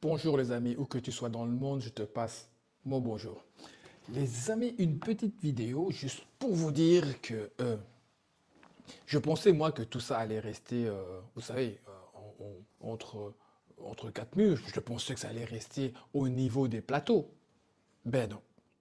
Bonjour les amis, où que tu sois dans le monde, je te passe mon bonjour. Les amis, une petite vidéo juste pour vous dire que je pensais moi que tout ça allait rester, vous savez, entre quatre murs. Je pensais que ça allait rester au niveau des plateaux. Ben non.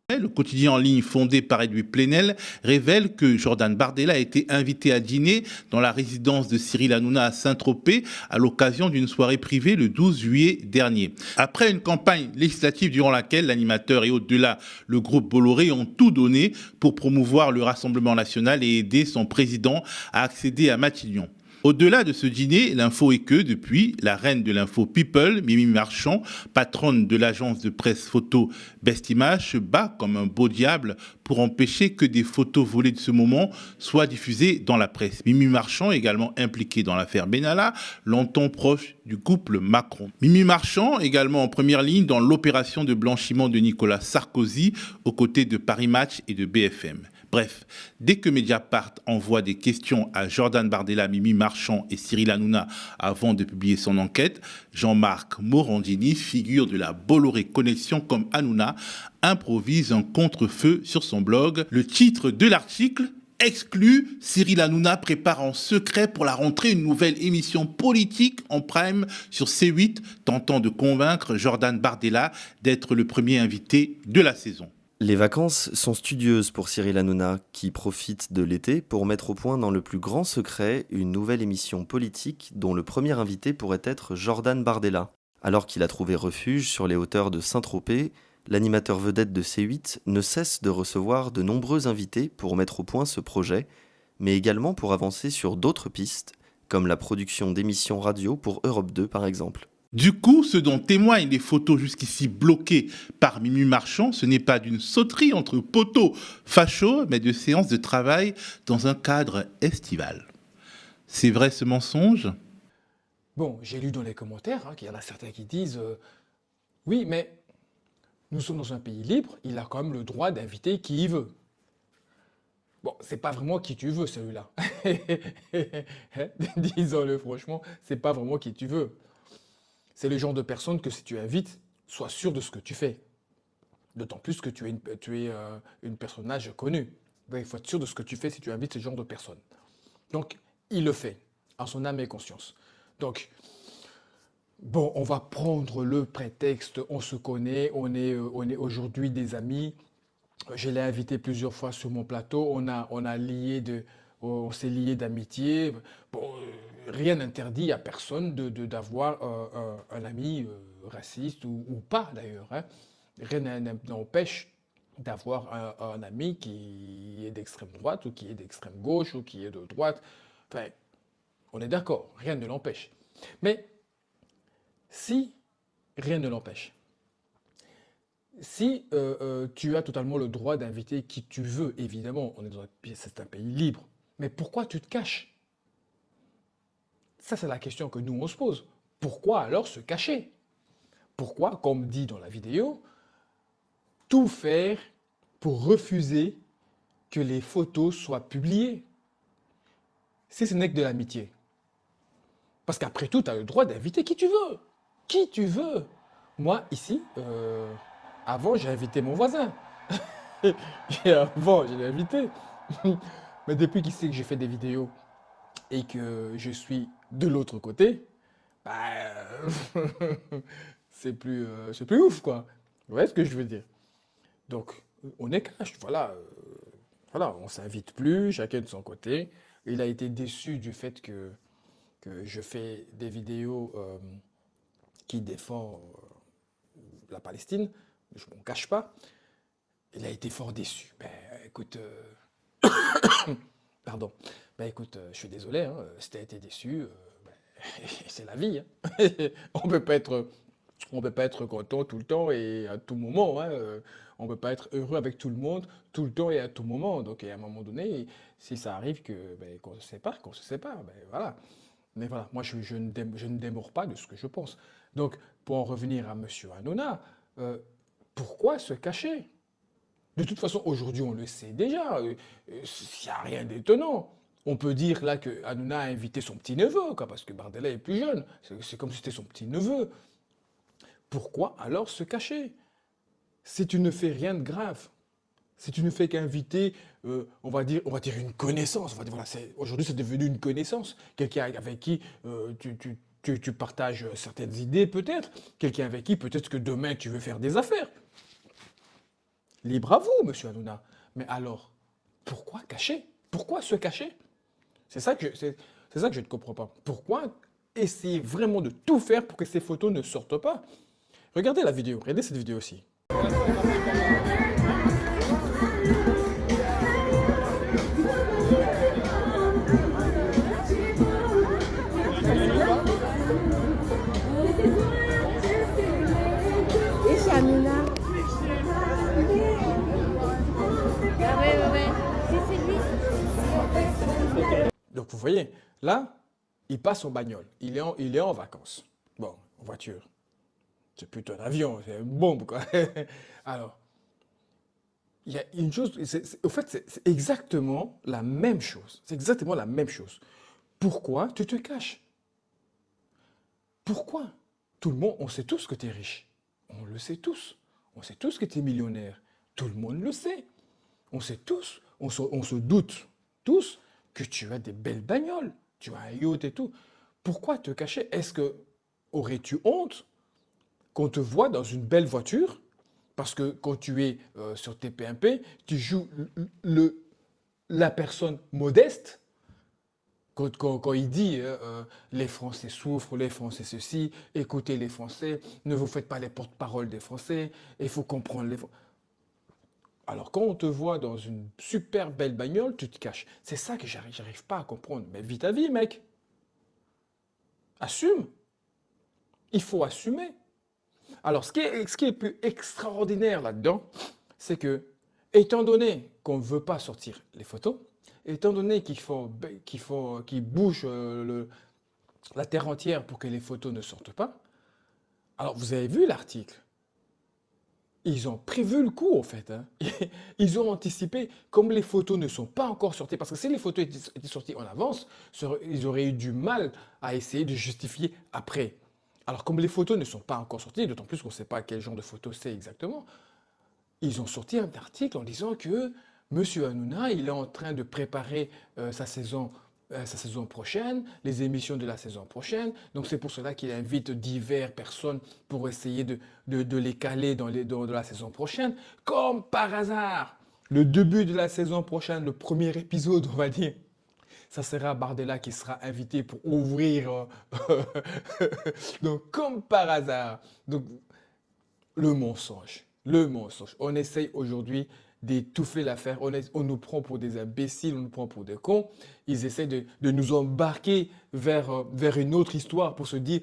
Le quotidien en ligne fondé par Edoui Plenel révèle que Jordan Bardella a été invité à dîner dans la résidence de Cyril Hanouna à Saint-Tropez à l'occasion d'une soirée privée le 12 juillet dernier. Après une campagne législative durant laquelle l'animateur et au-delà le groupe Bolloré ont tout donné pour promouvoir le Rassemblement national et aider son président à accéder à Matignon. Au-delà de ce dîner, l'info est que, depuis, la reine de l'info People, Mimi Marchand, patronne de l'agence de presse photo Best Image, se bat comme un beau diable pour empêcher que des photos volées de ce moment soient diffusées dans la presse. Mimi Marchand, également impliquée dans l'affaire Benalla, longtemps proche du couple Macron. Mimi Marchand, également en première ligne dans l'opération de blanchiment de Nicolas Sarkozy, aux côtés de Paris Match et de BFM. Bref, dès que Mediapart envoie des questions à Jordan Bardella, Mimi Marchand et Cyril Hanouna avant de publier son enquête, Jean-Marc Morandini, figure de la Bolloré Connexion comme Hanouna, improvise un contre-feu sur son blog. Le titre de l'article exclu, Cyril Hanouna prépare en secret pour la rentrée une nouvelle émission politique en prime sur C8, tentant de convaincre Jordan Bardella d'être le premier invité de la saison. Les vacances sont studieuses pour Cyril Hanouna, qui profite de l'été pour mettre au point dans le plus grand secret une nouvelle émission politique dont le premier invité pourrait être Jordan Bardella. Alors qu'il a trouvé refuge sur les hauteurs de Saint-Tropez, l'animateur vedette de C8 ne cesse de recevoir de nombreux invités pour mettre au point ce projet, mais également pour avancer sur d'autres pistes, comme la production d'émissions radio pour Europe 2 par exemple. Du coup, ce dont témoignent les photos jusqu'ici bloquées par Mimi Marchand, ce n'est pas d'une sauterie entre poteaux fachos, mais de séances de travail dans un cadre estival. C'est vrai ce mensonge ? Bon, j'ai lu dans les commentaires qu'il y en a certains qui disent oui, mais nous sommes dans un pays libre, il a quand même le droit d'inviter qui il veut. Bon, c'est pas vraiment qui tu veux celui-là. Disons-le franchement, c'est pas vraiment qui tu veux. C'est le genre de personne que si tu invites, sois sûr de ce que tu fais. D'autant plus que tu es une personnage connu. Ben, il faut être sûr de ce que tu fais si tu invites ce genre de personne. Donc, il le fait, en son âme et conscience. Donc, bon, on va prendre le prétexte, on se connaît, on est aujourd'hui des amis. Je l'ai invité plusieurs fois sur mon plateau, on s'est lié d'amitié. Bon, rien n'interdit à personne d'avoir un ami raciste ou pas d'ailleurs, hein. Rien n'empêche d'avoir un ami qui est d'extrême droite ou qui est d'extrême gauche ou qui est de droite. Enfin, on est d'accord, rien ne l'empêche. Mais si rien ne l'empêche, si tu as totalement le droit d'inviter qui tu veux, évidemment, c'est un pays libre, mais pourquoi tu te caches? Ça, c'est la question que nous, on se pose. Pourquoi alors se cacher? Pourquoi, comme dit dans la vidéo, tout faire pour refuser que les photos soient publiées? Si ce n'est que de l'amitié. Parce qu'après tout, tu as le droit d'inviter qui tu veux. Qui tu veux. Moi, ici, avant, j'ai invité mon voisin. Et avant, je l'ai invité. Mais depuis qu'il sait que j'ai fait des vidéos et que je suis de l'autre côté, bah, c'est plus ouf, quoi. Vous voyez ce que je veux dire? Donc, on est cash, voilà. Voilà, on s'invite plus, chacun de son côté. Il a été déçu du fait que je fais des vidéos qui défendent la Palestine. Je ne m'en cache pas. Il a été fort déçu. Ben, écoute, pardon. Ben, écoute, je suis désolé, hein, si tu as été déçu, ben, c'est la vie, hein. On peut pas être content tout le temps et à tout moment, hein. On peut pas être heureux avec tout le monde tout le temps et à tout moment. Donc, à un moment donné, si ça arrive ben, qu'on se sépare, ben, voilà. Mais voilà, moi, je ne démords pas de ce que je pense. Donc, pour en revenir à M. Hanouna, pourquoi se cacher? De toute façon, aujourd'hui, on le sait déjà. Il n'y a rien d'étonnant. On peut dire là que Hanouna a invité son petit-neveu, quoi, parce que Bardella est plus jeune. C'est comme si c'était son petit-neveu. pourquoi alors se cacher? Si tu ne fais rien de grave, si tu ne fais qu'inviter, on va dire une connaissance, on va dire, voilà, aujourd'hui c'est devenu une connaissance, quelqu'un avec qui tu partages certaines idées peut-être, quelqu'un avec qui peut-être que demain tu veux faire des affaires. Libre à vous, monsieur Hanouna. Mais alors, pourquoi cacher? Pourquoi se cacher? C'est ça que je ne comprends pas. Pourquoi essayer vraiment de tout faire pour que ces photos ne sortent pas? Regardez la vidéo, regardez cette vidéo aussi. Et c'est Hanouna. Ah ouais. C'est lui. Donc vous voyez, là, il passe en bagnole. Il est en vacances. Bon, en voiture. C'est plutôt un avion, c'est une bombe, quoi. Alors, il y a une chose, au fait, c'est exactement la même chose. C'est exactement la même chose. Pourquoi tu te caches? Pourquoi? Tout le monde, on sait tous que tu es riche. On le sait tous. On sait tous que tu es millionnaire. Tout le monde le sait. On sait tous, on se doute tous que tu as des belles bagnoles. Tu as un yacht et tout. Pourquoi te cacher? Est-ce que aurais-tu honte qu'on te voit dans une belle voiture? Parce que quand tu es sur TPMP, tu joues la personne modeste. Quand il dit les Français souffrent, les Français ceci, écoutez les Français, ne vous faites pas les porte-parole des Français, il faut comprendre les Français. Alors quand on te voit dans une super belle bagnole, tu te caches. C'est ça que j'arrive pas à comprendre. Mais vis ta vie, mec. Assume. Il faut assumer. Alors, ce qui est le plus extraordinaire là-dedans, c'est que, étant donné qu'on ne veut pas sortir les photos, étant donné qu'ils bougent la terre entière pour que les photos ne sortent pas, alors vous avez vu l'article. Ils ont prévu le coup, en fait. Hein. Ils ont anticipé, comme les photos ne sont pas encore sorties, parce que si les photos étaient sorties en avance, ils auraient eu du mal à essayer de justifier après. Alors, comme les photos ne sont pas encore sorties, d'autant plus qu'on ne sait pas quel genre de photos c'est exactement, ils ont sorti un article en disant que M. Hanouna, il est en train de préparer sa saison prochaine, les émissions de la saison prochaine. Donc, c'est pour cela qu'il invite diverses personnes pour essayer de les caler dans la saison prochaine. Comme par hasard, le début de la saison prochaine, le premier épisode, on va dire, ça sera Bardella qui sera invité pour ouvrir. Donc, comme par hasard. Donc, le mensonge. Le mensonge. On essaye aujourd'hui d'étouffer l'affaire. On nous prend pour des imbéciles, on nous prend pour des cons. Ils essaient de nous embarquer vers une autre histoire pour se dire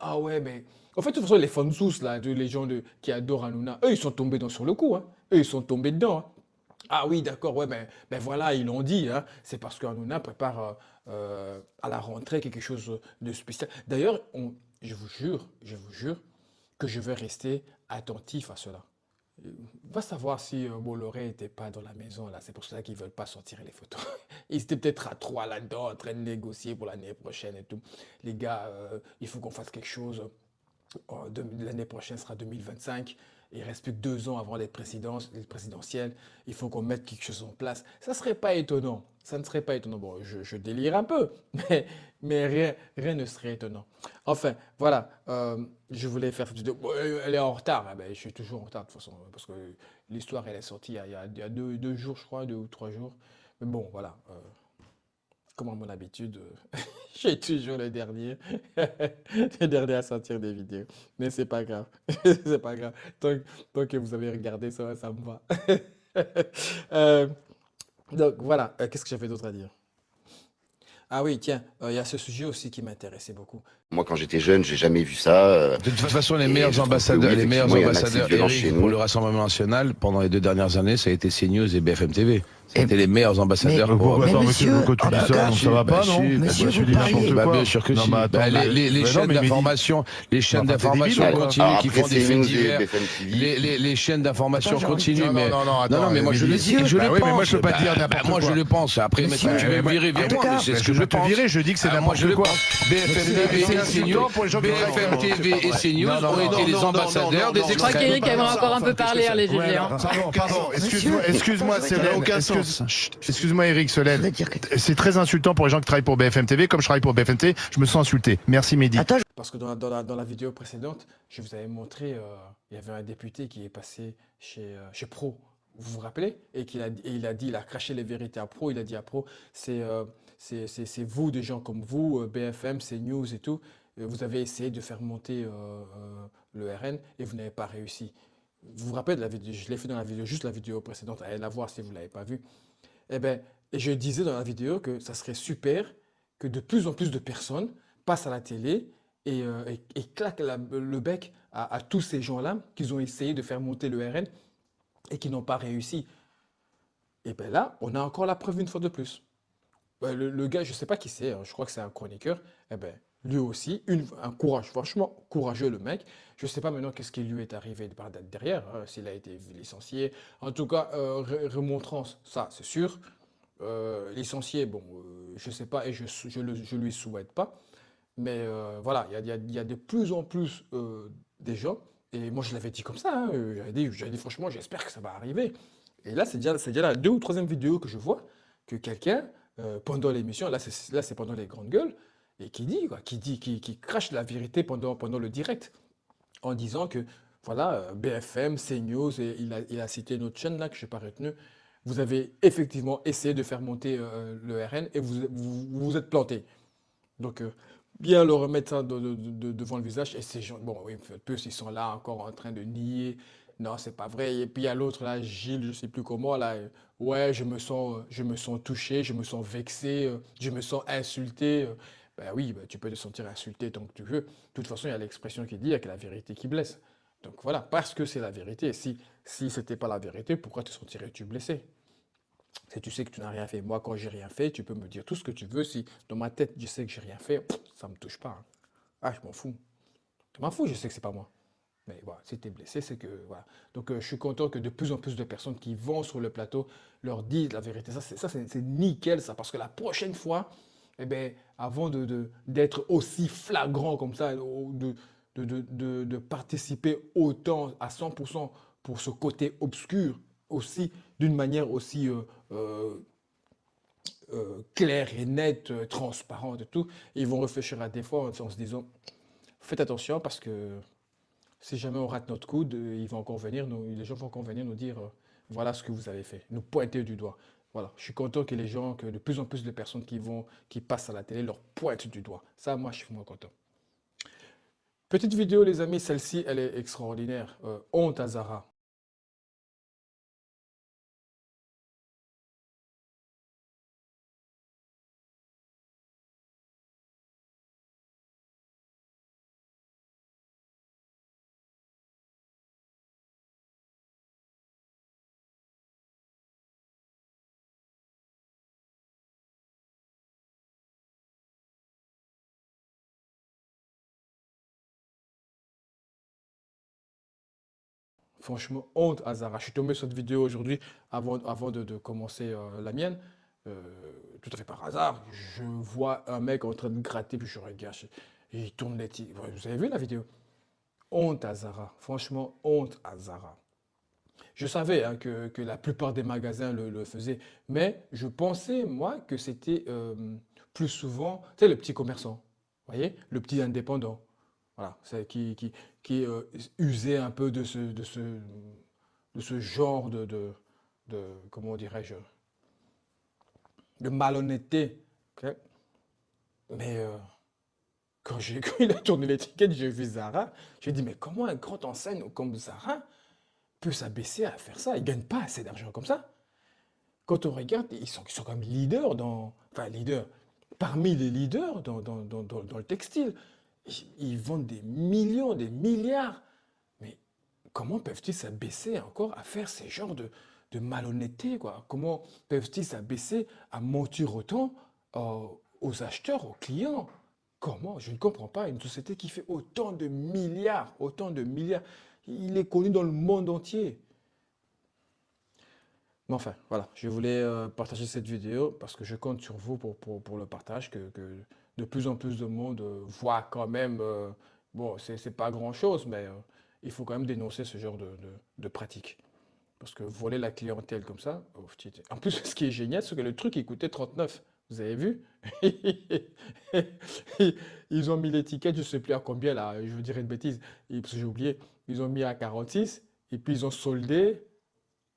ah ouais, mais. En fait, de toute façon, les fansous, là, les gens qui adorent Hanouna, eux, ils sont tombés sur le coup. Hein. Eux, ils sont tombés dedans. Hein. Ah oui, d'accord, ouais, mais voilà, ils l'ont dit, hein, c'est parce qu'Hanouna prépare à la rentrée quelque chose de spécial. D'ailleurs, je vous jure que je vais rester attentif à cela. Va savoir si Bolloré n'était pas dans la maison, là, c'est pour cela qu'ils ne veulent pas sortir les photos. Ils étaient peut-être à 3 là-dedans, en train de négocier pour l'année prochaine et tout. Les gars, il faut qu'on fasse quelque chose. L'année prochaine sera 2025. Il reste plus que 2 ans avant les présidentielles. Il faut qu'on mette quelque chose en place. Ça ne serait pas étonnant. Ça ne serait pas étonnant. Bon, je délire un peu, mais rien ne serait étonnant. Enfin, voilà. Je voulais faire cette vidéo. Bon, elle est en retard. Hein, je suis toujours en retard de toute façon. Parce que l'histoire, elle est sortie il y a 2 jours, je crois, 2 ou 3 jours. Mais bon, voilà. Comme à mon habitude, j'ai toujours le dernier à sortir des vidéos. Mais c'est pas grave. C'est pas grave. Tant que vous avez regardé ça, ça me va. Donc voilà, qu'est-ce que j'avais d'autre à dire? Ah oui, tiens, il y a ce sujet aussi qui m'intéressait beaucoup. Moi, quand j'étais jeune, j'ai jamais vu ça. De toute façon, les Et meilleurs je trouve que ambassadeurs, oui, les meilleurs effectivement, il y a un accès de ambassadeurs violence chez Eric, nous. pour le Rassemblement national pendant les 2 dernières années, ça a été CNews et BFM TV. C'était les meilleurs ambassadeurs pour... Attends, monsieur, quand tu ah dis bah, ça, donc ça va pas, si, non? monsieur, Tu vous dis parlez- n'importe Bah, quoi. bien sûr que Non, si. mais attends, Bah, les mais non, chaînes mais d'information, les chaînes enfin, t'es d'information débile, continuent, Alors qui après, font des faits CNews et divers. BFM TV. Les chaînes d'information Attends, continuent, Non, mais... non, Non, attends, mais moi je le Mehdi. dis, je Bah le oui, pense. mais moi je peux pas dire n'importe Moi quoi. je le pense. Après, Monsieur, maintenant tu veux me virer, en tout moi, cas, c'est ce je que je peux te pense. virer, je dis que c'est Moi n'importe je le quoi. pense. BFM TV et CNews, BFM TV et CNews Non, non, ont été non, les non, ambassadeurs non, des non, Je crois extrêmes. qu'Éric aimerait encore un peu parler, les GG. hein. Pardon, Monsieur, excuse-moi, attends, Solène, aucun excuse-moi, Eric, Je Solène. veux dire que... C'est très insultant pour les gens qui travaillent pour BFM TV. Comme je travaille pour BFM TV, je me sens insulté. Merci, Mehdi. Attends, Parce que dans la vidéo précédente, je vous avais montré, il y avait un député qui est passé chez Pro. Vous vous rappelez? Et il a dit, il a craché les vérités à Pro. Il a dit à Pro, c'est vous, des gens comme vous, BFM, CNews et tout. Vous avez essayé de faire monter le RN et vous n'avez pas réussi. Vous vous rappelez de la vidéo? Je l'ai fait dans la vidéo, juste la vidéo précédente. Allez la voir si vous ne l'avez pas vue. Eh ben, et je disais dans la vidéo que ça serait super que de plus en plus de personnes passent à la télé et claquent le bec à tous ces gens-là qui ont essayé de faire monter le RN et qui n'ont pas réussi. Et bien là, on a encore la preuve une fois de plus. Le gars, je ne sais pas qui c'est, hein, je crois que c'est un chroniqueur, eh ben, lui aussi, un courage, franchement courageux le mec. Je ne sais pas maintenant qu'est-ce qui lui est arrivé par derrière, hein, s'il a été licencié. En tout cas, remontrance, ça c'est sûr. Licencié, bon, je ne sais pas et je ne lui souhaite pas. Mais voilà, il y a de plus en plus des gens, et moi je l'avais dit comme ça, hein, j'avais dit franchement, j'espère que ça va arriver. Et là, c'est déjà la 2e ou 3e vidéo que je vois que quelqu'un, pendant l'émission, là c'est pendant les grandes gueules, et qui crache la vérité pendant le direct, en disant que, voilà, BFM, CNews, et il a cité une autre chaîne là que je n'ai pas retenu, vous avez effectivement essayé de faire monter le RN et vous êtes planté. Donc, bien leur remettre ça devant le visage. Et ces gens, bon, oui, plus ils sont là encore en train de nier. Non, c'est pas vrai. Et puis il y a l'autre là, Gilles, je sais plus comment, là. Ouais, je me sens touché, je me sens vexé, je me sens insulté. Ben oui, ben, tu peux te sentir insulté tant que tu veux. De toute façon, il y a l'expression qui dit, il y a que la vérité qui blesse. Donc voilà, parce que c'est la vérité. Si c'était pas la vérité, pourquoi te sentirais-tu blessé? Si tu sais que tu n'as rien fait, moi quand j'ai rien fait, tu peux me dire tout ce que tu veux. Si dans ma tête je sais que j'ai rien fait, ça me touche pas, hein. Ah, je m'en fous. Je m'en fous, je sais que c'est pas moi. Mais voilà, si tu es blessé, c'est que voilà. Donc je suis content que de plus en plus de personnes qui vont sur le plateau leur disent la vérité. C'est nickel ça, parce que la prochaine fois, eh ben, avant d'être aussi flagrant comme ça, de participer autant à 100% pour ce côté obscur, aussi d'une manière aussi claire et nette, transparente et tout, ils vont réfléchir à des fois en se disant faites attention parce que si jamais on rate notre coude, ils vont encore venir les gens vont encore venir nous dire voilà ce que vous avez fait, nous pointer du doigt. Voilà, je suis content que de plus en plus de personnes qui passent à la télé leur pointent du doigt. Ça, moi, je suis vraiment content. Petite vidéo, les amis, celle-ci, elle est extraordinaire. Honte à Zara. Franchement, honte à Zara. Je suis tombé sur cette vidéo aujourd'hui avant de commencer la mienne. Tout à fait par hasard. Je vois un mec en train de gratter, puis je regarde. Il tourne les tirs. Vous avez vu la vidéo? Honte à Zara. Franchement, honte à Zara. Je savais hein, que la plupart des magasins le faisaient, mais je pensais, moi, que c'était plus souvent, tu sais, le petit commerçant, vous voyez, le petit indépendant, voilà, c'est qui usait un peu de ce genre comment dirais-je, de malhonnêteté. Ok. Mais quand il a tourné l'étiquette, j'ai vu Zara, j'ai dit, mais comment un grand enseigne comme Zara peut s'abaisser à faire ça? Ils ne gagnent pas assez d'argent comme ça. Quand on regarde, ils sont quand même leaders enfin leaders, parmi les leaders dans le textile. Ils vendent des millions, des milliards. Mais comment peuvent-ils s'abaisser encore à faire ces genres de malhonnêteté, quoi. Comment peuvent-ils s'abaisser à mentir autant aux acheteurs, aux clients? Comment? Je ne comprends pas. Une société qui fait autant de milliards, il est connu dans le monde entier. Mais enfin, voilà, je voulais partager cette vidéo parce que je compte sur vous pour le partage, que de plus en plus de monde voit quand même, bon, c'est pas grand-chose, mais il faut quand même dénoncer ce genre de pratique. Parce que voler la clientèle comme ça, oh, en plus, ce qui est génial, c'est que le truc, il coûtait 39. Vous avez vu? Ils ont mis l'étiquette, je ne sais plus à combien, là, je veux dire une bêtise, parce que j'ai oublié, ils ont mis à 46, et puis ils ont soldé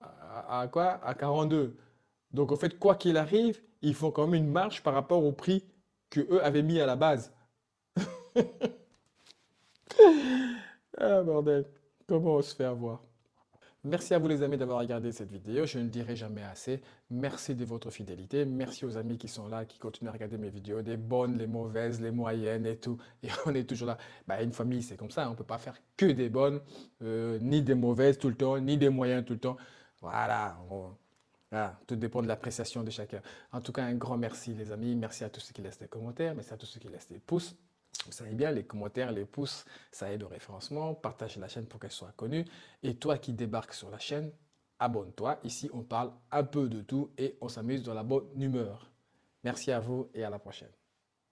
à quoi? À 42. Donc, en fait, quoi qu'il arrive, ils font quand même une marge par rapport au prix que eux avaient mis à la base. Ah, bordel, comment on se fait avoir? Merci à vous les amis d'avoir regardé cette vidéo, je ne le dirai jamais assez. Merci de votre fidélité, merci aux amis qui sont là, qui continuent à regarder mes vidéos, des bonnes, les mauvaises, les moyennes et tout. Et on est toujours là. Bah, une famille, c'est comme ça, on ne peut pas faire que des bonnes, ni des mauvaises tout le temps, ni des moyennes tout le temps. Voilà, voilà, tout dépend de l'appréciation de chacun. En tout cas, un grand merci les amis, merci à tous ceux qui laissent des commentaires, merci à tous ceux qui laissent des pouces. Vous savez bien, les commentaires, les pouces, ça aide au référencement. Partagez la chaîne pour qu'elle soit connue. Et toi qui débarques sur la chaîne, abonne-toi. Ici, on parle un peu de tout et on s'amuse dans la bonne humeur. Merci à vous et à la prochaine.